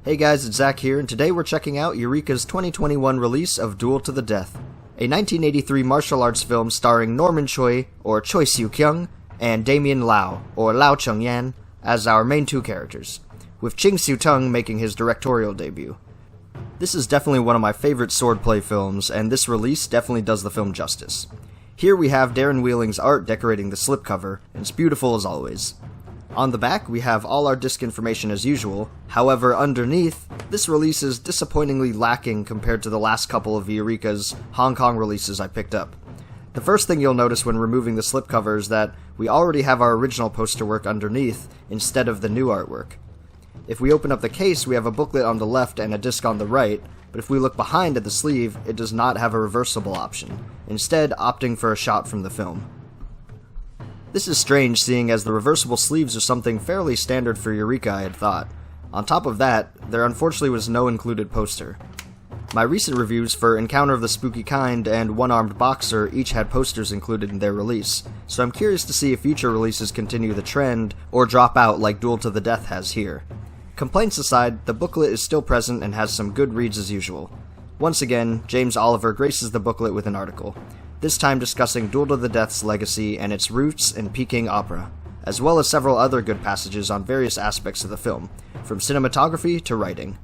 Hey guys, it's Zach here, and today we're checking out Eureka's 2021 release of Duel to the Death, a 1983 martial arts film starring Norman Choi, or Choi Siu-kyung, and Damien Lau, or Lau Chung-yan, as our main two characters, with Ching Siu-tung making his directorial debut. This is definitely one of my favorite swordplay films, and this release definitely does the film justice. Here we have Darren Wheeling's art decorating the slipcover, and it's beautiful as always. On the back, we have all our disc information as usual. However, underneath, this release is disappointingly lacking compared to the last couple of Eureka's Hong Kong releases I picked up. The first thing you'll notice when removing the slipcover is that we already have our original poster work underneath instead of the new artwork. If we open up the case, we have a booklet on the left and a disc on the right, but if we look behind at the sleeve, it does not have a reversible option, instead opting for a shot from the film. This is strange, seeing as the reversible sleeves are something fairly standard for Eureka, I had thought. On top of that, there unfortunately was no included poster. My recent reviews for Encounter of the Spooky Kind and One-Armed Boxer each had posters included in their release, so I'm curious to see if future releases continue the trend, or drop out like Duel to the Death has here. Complaints aside, the booklet is still present and has some good reads as usual. Once again, James Oliver graces the booklet with an article, this time discussing Duel to the Death's legacy and its roots in Peking opera, as well as several other good passages on various aspects of the film, from cinematography to writing.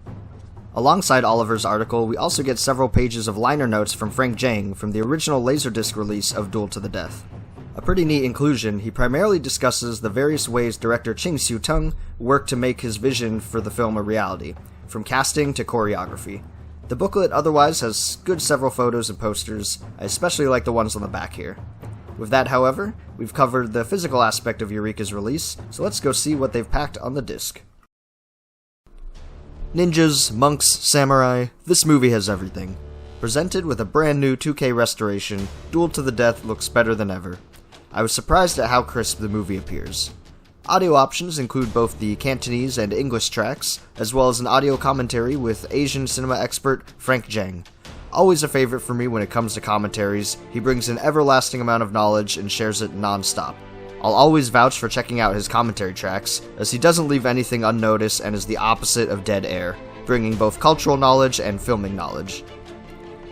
Alongside Oliver's article, we also get several pages of liner notes from Frank Zhang from the original Laserdisc release of Duel to the Death. A pretty neat inclusion, he primarily discusses the various ways director Ching Siu-tung worked to make his vision for the film a reality, from casting to choreography. The booklet otherwise has good several photos and posters, I especially like the ones on the back here. With that, however, we've covered the physical aspect of Eureka's release, so let's go see what they've packed on the disc. Ninjas, monks, samurai, this movie has everything. Presented with a brand new 2K restoration, Duel to the Death looks better than ever. I was surprised at how crisp the movie appears. Audio options include both the Cantonese and English tracks, as well as an audio commentary with Asian cinema expert Frank Zhang. Always a favorite for me when it comes to commentaries, he brings an everlasting amount of knowledge and shares it non-stop. I'll always vouch for checking out his commentary tracks, as he doesn't leave anything unnoticed and is the opposite of dead air, bringing both cultural knowledge and filming knowledge.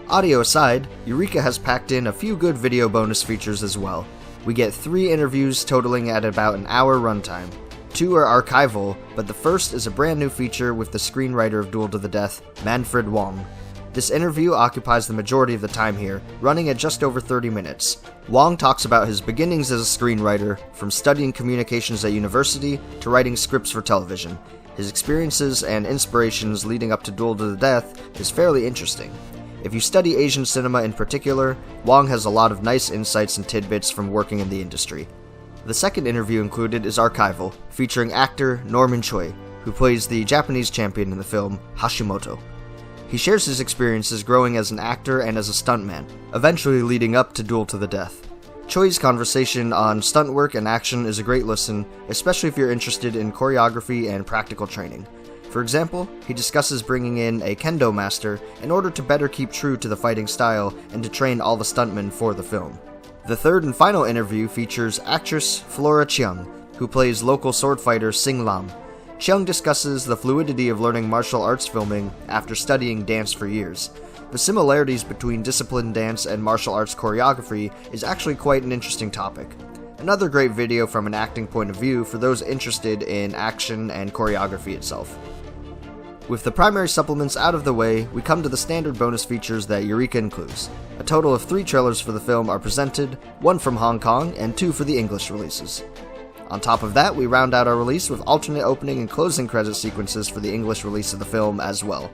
Audio aside, Eureka has packed in a few good video bonus features as well. We get 3 interviews totaling at about an hour runtime. 2 are archival, but the first is a brand new feature with the screenwriter of Duel to the Death, Manfred Wong. This interview occupies the majority of the time here, running at just over 30 minutes. Wong talks about his beginnings as a screenwriter, from studying communications at university to writing scripts for television. His experiences and inspirations leading up to Duel to the Death is fairly interesting. If you study Asian cinema in particular, Wong has a lot of nice insights and tidbits from working in the industry. The second interview included is archival, featuring actor Norman Choi, who plays the Japanese champion in the film, Hashimoto. He shares his experiences growing as an actor and as a stuntman, eventually leading up to Duel to the Death. Choi's conversation on stunt work and action is a great listen, especially if you're interested in choreography and practical training. For example, he discusses bringing in a kendo master in order to better keep true to the fighting style and to train all the stuntmen for the film. The third and final interview features actress Flora Cheung, who plays local sword fighter Sing Lam. Cheung discusses the fluidity of learning martial arts filming after studying dance for years. The similarities between disciplined dance and martial arts choreography is actually quite an interesting topic. Another great video from an acting point of view for those interested in action and choreography itself. With the primary supplements out of the way, we come to the standard bonus features that Eureka includes. A total of 3 trailers for the film are presented, 1 from Hong Kong and 2 for the English releases. On top of that, we round out our release with alternate opening and closing credit sequences for the English release of the film as well.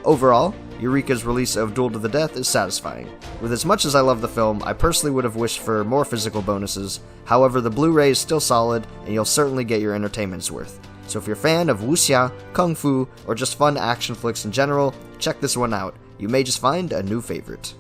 Overall, Eureka's release of Duel to the Death is satisfying. With as much as I love the film, I personally would have wished for more physical bonuses. However, the Blu-ray is still solid, and you'll certainly get your entertainment's worth. So if you're a fan of wuxia, kung fu, or just fun action flicks in general, check this one out. You may just find a new favorite.